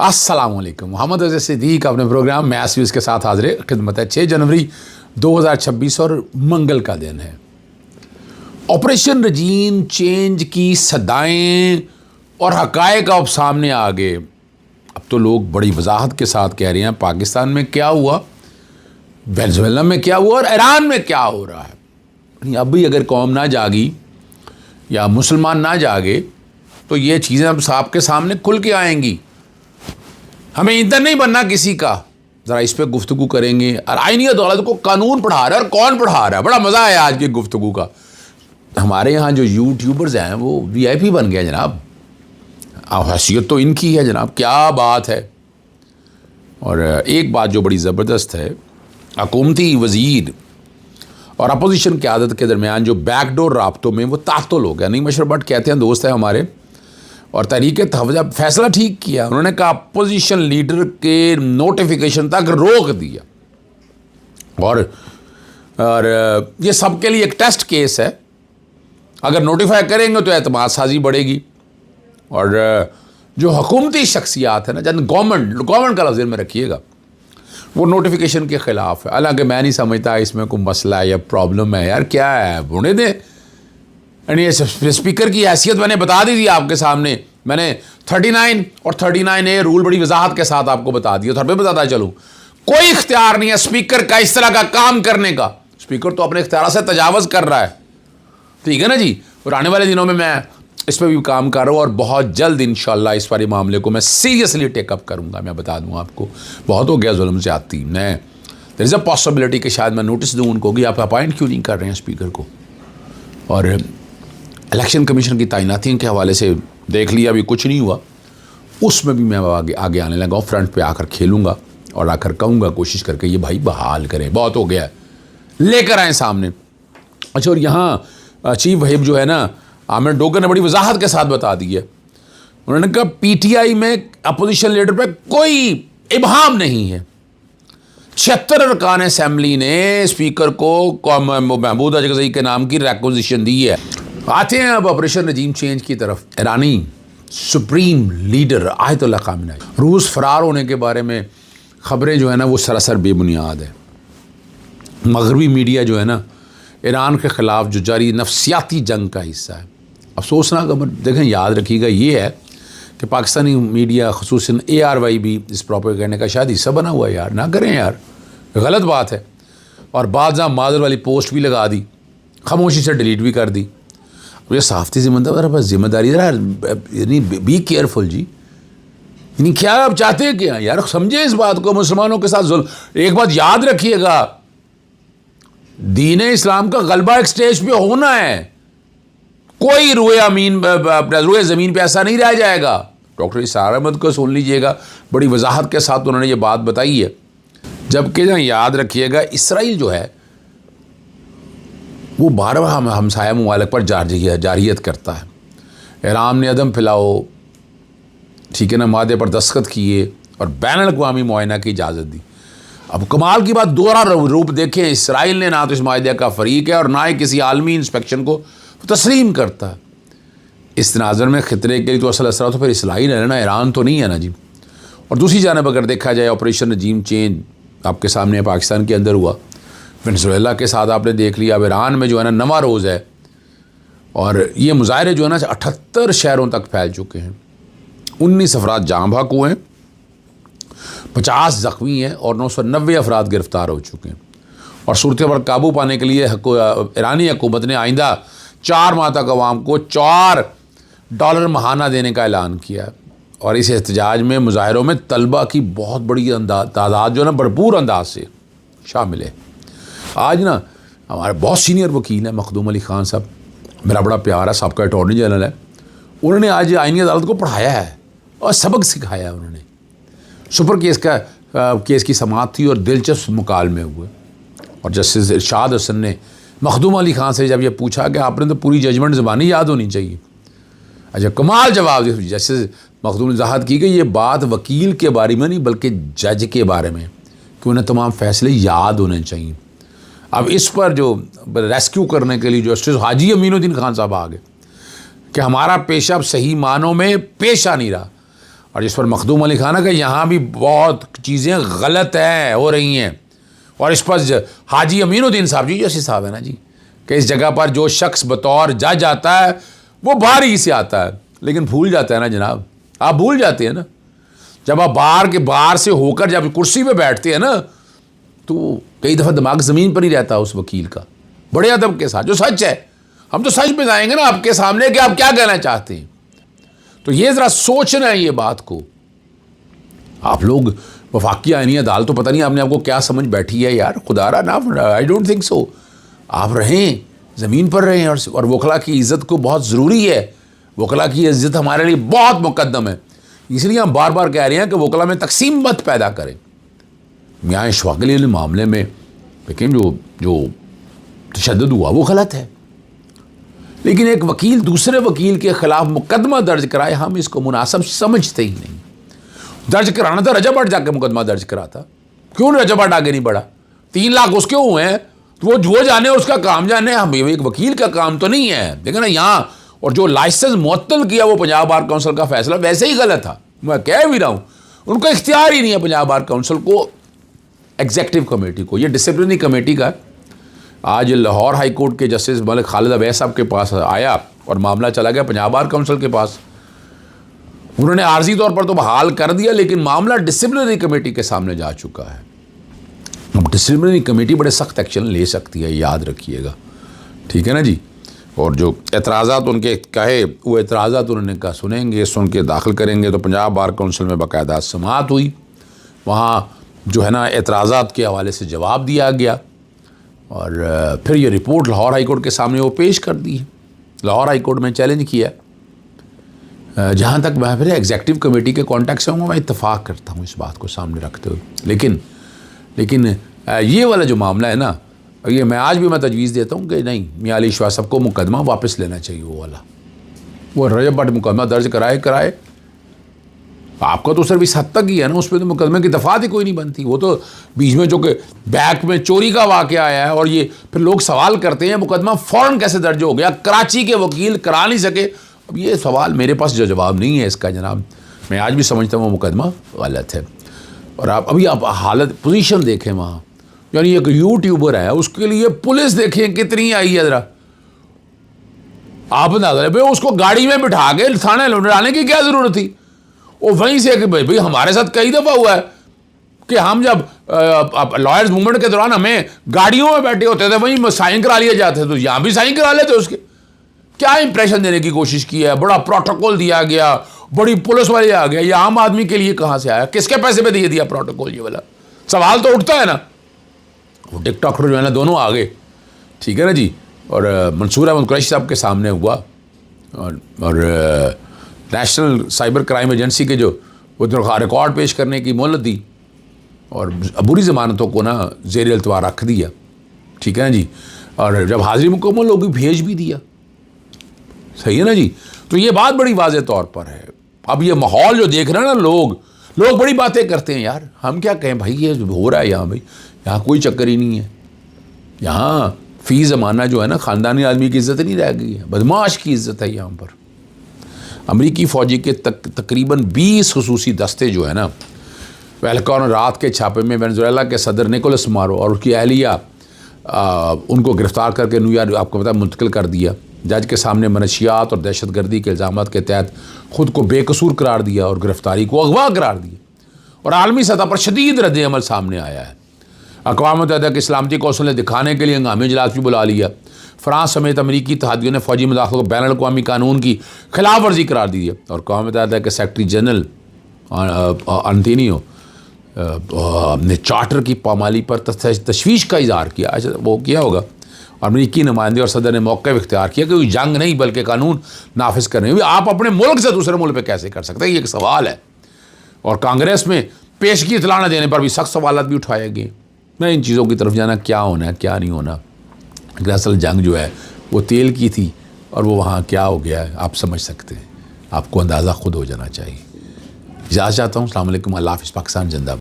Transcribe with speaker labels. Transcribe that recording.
Speaker 1: अस्सलामुअलैकुम। मोहम्मद अज़ीज़ सिद्दीक अपने programme math news के साथ हाजिर खिदमत है। 6 जनवरी 2026 और मंगल का दिन है। ऑपरेशन रजीम चेंज की सदाएं और हक़ाइक़ अब सामने आ गए। अब तो लोग बड़ी वजाहत के साथ कह रहे हैं पाकिस्तान में क्या हुआ, वेनेज़ुएला में क्या हुआ और ईरान में क्या हो रहा है। अब भी अगर कौम ना जागी या मुसलमान ना जागे तो ये चीज़ें अब आपके सामने खुल के आएंगी। हमें ईंधन नहीं बनना किसी का। ज़रा इस पर गुफ्तगू करेंगे। और आईनी दौलत को कानून पढ़ा रहा है और कौन पढ़ा रहा है, बड़ा मज़ा आया आज की गुफ्तगू का। हमारे यहाँ जो यूट्यूबर्स हैं वो VIP बन गए जनाब। हैसियत तो इनकी है जनाब, क्या बात है। और एक बात जो बड़ी ज़बरदस्त है, हुकूमती वज़ीर और अपोजिशन क़यादत के दरमियान जो बैकडोर राब्तों में वो तातुल हो गया। नहीं, मशर भट्ट कहते हैं, दोस्त है हमारे, और तहरीक-ए-तहफ़्फ़ुज़ फैसला ठीक किया। उन्होंने कहा अपोजिशन लीडर के नोटिफिकेशन तक रोक दिया। और ये सबके लिए एक टेस्ट केस है। अगर नोटिफाई करेंगे तो एतमाद साजी बढ़ेगी। और जो हुकूमती शख्सियात है ना, जन गवर्नमेंट का लफ्ज़ में रखिएगा, वो नोटिफिकेशन के ख़िलाफ़ है। हालांकि मैं नहीं समझता इसमें कोई मसला है या प्रॉब्लम है। यार क्या है, होने दें। यानी स्पीकर की हैसियत मैंने बता दी थी आपके सामने। मैंने 39 और 39A रूल बड़ी वजाहत के साथ आपको बता दिया। थोड़ा बताता चलूँ, कोई इख्तियार नहीं है स्पीकर का इस तरह का काम करने का। स्पीकर तो अपने इख्तियार से तजावज़ कर रहा है, ठीक है ना जी। और आने वाले दिनों में मैं इस पर भी काम कर रहा हूँ और बहुत जल्द इंशाअल्लाह इस वाले मामले को मैं सीरियसली टेकअप करूँगा। मैं बता दूँ आपको, बहुत हो गया जुल्म ज़्यादती। मैं देयर इज़ अ पॉसिबिलिटी कि शायद मैं नोटिस दूँ उनको कि आप अपॉइंट क्यों नहीं कर रहे हैं स्पीकर को। और इलेक्शन कमीशन की तैनातियों के हवाले से देख लिया, अभी कुछ नहीं हुआ। उसमें भी मैं आगे आने लगा हूँ, फ्रंट पे आकर खेलूँगा और आकर कहूँगा, कोशिश करके ये भाई बहाल करें, बहुत हो गया है, लेकर आएँ सामने। अच्छा, और यहाँ चीफ व्हिप जो है ना, आमिर डोगर ने बड़ी वजाहत के साथ बता दी है। उन्होंने कहा PTI में अपोजिशन लीडर पर कोई इबहाम नहीं है। 76 अरकान असम्बली ने स्पीकर को महमूद अजगज़ई के नाम की रिक्वेजिशन दी है। आते हैं अब ऑपरेशन रजीम चेंज की तरफ। ईरानी सुप्रीम लीडर आयतुल्लाह ख़ामेनी, रूस फरार होने के बारे में ख़बरें जो है ना वो सरासर बेबुनियाद है। मगरबी मीडिया जो है ना, ईरान के ख़िलाफ़ जो जारी नफसियाती जंग का हिस्सा है। अफसोसनाक खबर देखें, याद रखिएगा, ये है कि पाकिस्तानी मीडिया ख़ुसूसन ARY भी इस प्रोपेगेंडे का शायद हिस्सा बना हुआ है। यार ना करें यार, गलत बात है। और बाद मादर वाली पोस्ट भी लगा दी, खामोशी से डिलीट भी कर दी। मुझे साफ़ती जिम्मेदारी यानी बी केयरफुल जी। यानी क्या आप चाहते हैं क्या यार, समझे इस बात को। मुसलमानों के साथ जुल्म। एक बात याद रखिएगा, दीन इस्लाम का गलबा एक स्टेज पे होना है। कोई रुए ज़मीन पे ऐसा नहीं रह जाएगा। डॉक्टर इसार अहमद को सुन लीजिएगा, बड़ी वजाहत के साथ उन्होंने ये बात बताई है। जबकि ना याद रखिएगा, इसराइल जो है वो 12 हमसाया ममालिक पर जारियत करता है। ईरान ने अदम फिलाओ, ठीक है ना, मादे पर दस्तखत किए और बैनुल अक़वामी मुआयना की इजाज़त दी। अब कमाल की बात, दोहरा रूप देखें, इसराइल ने ना तो इस माहिदे का फ़रीक है और ना ही किसी आलमी इंस्पेक्शन को तस्लीम करता है। इस तनाज़ुर में ख़तरे के लिए तो असल असरा तो फिर इसराइल है ना, ईरान तो नहीं है ना जी। और दूसरी जानब अगर देखा जाए, ऑपरेशन रजीम चेंज आपके सामने पाकिस्तान के अंदर हुआ, वेनेज़ुएला के साथ आपने देख लिया। अब ईरान में जो है ना नवा रोज़ है और ये मुजाहरे जो है ना 78 शहरों तक फैल चुके हैं। 19 अफराद जाँ बहक हुए हैं, 50 ज़ख्मी हैं और 990 अफराद गिरफ़्तार हो चुके हैं। और सूरत पर काबू पाने के लिए ईरानी हुकूमत ने आइंदा 4 माह तक अवाम को $4 महाना देने का ऐलान किया। और इस एहतजाज में मुजाहिरों में तलबा की बहुत बड़ी तादाद जो है ना भरपूर अंदाज से शामिल है। आज ना हमारे बहुत सीनियर वकील हैं मखदूम अली ख़ान साहब, मेरा बड़ा प्यार है, सबका अटॉर्नी जनरल है। उन्होंने आज आईनी अदालत को पढ़ाया है और सबक सिखाया है। उन्होंने सुपर केस की समाअत थी और दिलचस्प मुकालमे हुए। और जस्टिस इरशाद हसन ने मखदूम अली ख़ान से जब ये पूछा कि आपने तो पूरी जजमेंट ज़बानी याद होनी चाहिए, अच्छा कमाल जवाब दिया। जस्टिस मखदूम ने वजाहत की कि ये बात वकील के बारे में नहीं बल्कि जज के बारे में, कि उन्हें तमाम फ़ैसले याद होने चाहिए। अब इस पर जो रेस्क्यू करने के लिए जस्टिस हाजी अमीनुद्दीन खान साहब आ गए कि हमारा पेशा अब सही मानों में पेशा नहीं रहा। और जिस पर मखदूम अली खान का यहाँ भी बहुत चीज़ें गलत हैं, हो रही हैं। और इस पर हाजी अमीनुद्दीन साहब जी जैसे साहब है ना जी, कि इस जगह पर जो शख्स बतौर जज आता है वो बाहर ही से आता है, लेकिन भूल जाता है ना जनाब, आप भूल जाते हैं ना, जब आप बाहर से होकर जब कुर्सी पे बैठते हैं ना, तो कई दफ़ा दिमाग ज़मीन पर ही रहता है उस वकील का, बड़े अदब के साथ, जो सच है। हम तो सच बताएंगे ना आपके सामने कि आप क्या कहना चाहते हैं। तो ये ज़रा सोचना है ये बात को। आप लोग वफाकी आईनी अदालत, तो पता नहीं आपने आपको क्या समझ बैठी है यार, खुदारा ना, आई डोंट थिंक सो। आप रहें ज़मीन पर रहें, और वकला की इज़्ज़त को बहुत ज़रूरी है। वकला की इज़्ज़त हमारे लिए बहुत मुकद्दम है, इसलिए हम बार बार कह रहे हैं कि वकला में तकसीम मत पैदा करें। मियाँ इशफाक अली मामले में लेकिन जो तशद्दुद हुआ वो गलत है, लेकिन एक वकील दूसरे वकील के ख़िलाफ़ मुकदमा दर्ज कराए, हम इसको मुनासिब समझते ही नहीं। दर्ज कराना था रजब भट्ट जाके मुकदमा दर्ज कराता, क्यों रजब भट्ट आगे नहीं बढ़ा? 3 लाख उसके हुए हैं, तो वो जाने, उसका काम जाने, हम एक वकील का काम तो नहीं है। देखो ना यहाँ, और जो लाइसेंस मुअत्तल किया वो पंजाब बार काउंसिल का फैसला वैसे ही गलत था। मैं कह भी रहा हूँ, उनको इख्तियार ही नहीं है पंजाब बार काउंसिल को, एग्जीक्यूटिव कमेटी को, ये डिसिप्लिनरी कमेटी का। आज लाहौर हाई कोर्ट के जस्टिस मलिक खालिद अवैस साहब के पास आया और मामला चला गया पंजाब बार काउंसिल के पास। उन्होंने आर्जी तौर पर तो बहाल कर दिया, लेकिन मामला डिसिप्लिनरी कमेटी के सामने जा चुका है। अब डिसिप्लिनरी कमेटी बड़े सख्त एक्शन ले सकती है, याद रखिएगा, ठीक है ना जी। और जो एतराज़ात उनके कहे, वो एतराज़ात उन्होंने कहा सुनेंगे, सुन के दाखिल करेंगे। तो पंजाब बार काउंसिल में बाकायदा समाअत हुई, वहाँ जो है ना एतराज़ात के हवाले से जवाब दिया गया, और फिर ये रिपोर्ट लाहौर हाई कोर्ट के सामने वो पेश कर दी है। लाहौर हाई कोर्ट में चैलेंज किया। जहाँ तक मैं फिर एग्जीक्यूटिव कमेटी के कॉन्टेक्ट से हूँ, मैं इत्तफाक करता हूँ इस बात को सामने रखते हुए, लेकिन ये वाला जो मामला है ना, ये मैं आज भी मैं तजवीज़ देता हूँ कि नहीं, मियां अली इशफाक साहब को मुकदमा वापस लेना चाहिए। वो वाला, वो रजब भट्ट मुकदमा दर्ज कराए। आपका तो सिर्फ इस हद तक ही है ना, उसमें तो मुकदमे की दफ़ात ही कोई नहीं बनती। वो तो बीच में जो कि बैक में चोरी का वाक़या आया है, और ये फिर लोग सवाल करते हैं मुकदमा फ़ौरन कैसे दर्ज हो गया, कराची के वकील करा नहीं सके। अब ये सवाल मेरे पास जो जवाब नहीं है इसका जनाब, मैं आज भी समझता हूँ वो मुकदमा गलत है। और आप हालत पोजीशन देखें वहाँ, यानी एक यूट्यूबर है, उसके लिए पुलिस देखें कितनी आई है। ज़रा आप बता दें, उसको गाड़ी में बिठा के थाने लाने की क्या ज़रूरत थी? वो वहीं से कि भाई हमारे साथ कई दफ़ा हुआ है कि हम जब लॉयर्स मूवमेंट के दौरान हमें गाड़ियों में बैठे होते थे, वहीं साइन करा लिए जाते, तो यहाँ भी साइन करा लेते। उसके क्या इंप्रेशन देने की कोशिश की है, बड़ा प्रोटोकॉल दिया गया, बड़ी पुलिस वाले आ गया, ये आम आदमी के लिए कहाँ से आया, किसके पैसे पे दे दिया प्रोटोकॉल? ये वाला सवाल तो उठता है ना। वो टिकटॉकर जो है ना, दोनों आ गए, ठीक है ना जी। और मंसूर अहमद कुरैशी साहब के सामने हुआ, और नेशनल साइबर क्राइम एजेंसी के जो वो रिकॉर्ड पेश करने की मोहलत दी, और बुरी ज़मानतों को ना ज़ेर इल्तवा रख दिया, ठीक है ना जी। और जब हाजिरी मुकम्मल होगी भेज भी दिया, सही है ना जी। तो ये बात बड़ी वाज़ेह तौर पर है। अब ये माहौल जो देख रहे हैं ना, लोग बड़ी बातें करते हैं यार, हम क्या कहें भाई, ये हो रहा है यहाँ, भाई यहाँ कोई चक्कर ही नहीं है। यहाँ फ़ी ज़माना जो है ना, ख़ानदानी आदमी की इज़्ज़त नहीं रह गई है, बदमाश की इज़्ज़त है यहाँ पर। अमरीकी फ़ौजी के तकरीबन 20 खुसूसी दस्ते जो है ना, पहलकॉन रात के छापे में वेनेजुएला के सदर निकोलस मारो और उसकी अहलिया उनको गिरफ़्तार करके न्यूयॉर्क, आपको पता, मुंतकिल कर दिया। जज के सामने मनशियात और दहशतगर्दी के इल्ज़ामात के तहत ख़ुद को बेकसूर करार दिया और गिरफ़्तारी को अगवा करार दिया। और आलमी सतह पर शदीद रद्द-ए-अमल सामने आया है। अक़वाम मुत्तहिदा की सलामती कौंसिल ने दिखाने के लिए हंगामी इजलास भी बुला लिया। फ़्रांस समेत अमरीकी इत्तेहादियों ने फ़ौजी मुदाख़लत को बैनुल अक़वामी कानून की खिलाफ वर्जी करार दी है। और अक़वाम मुत्तहिदा के सेक्रेटरी जनरल अंतोनियो ने चार्टर की पामाली पर तशवीश का इज़हार किया। अच्छा, वो किया होगा। अमरीकी नुमाइंदे और सदर ने मौक़िफ़ इख्तियार किया कि जंग नहीं बल्कि कानून नाफिज करने हुए आप अपने मुल्क से दूसरे मुल्क पे कैसे कर सकते हैं, ये एक सवाल है। और कांग्रेस में पेशगी इतला न देने पर भी सख्त सवालात भी उठाए गए। मैं इन चीज़ों की तरफ जाना, क्या होना है क्या नहीं होना, असल जंग जो है वो तेल की थी और वो वहाँ क्या हो गया है आप समझ सकते हैं, आपको अंदाज़ा खुद हो जाना चाहिए। इजाज़त चाहता हूँ। अस्सलाम वालेकुम, अल्लाह हाफ़िज़, पाकिस्तान जिंदाबाद।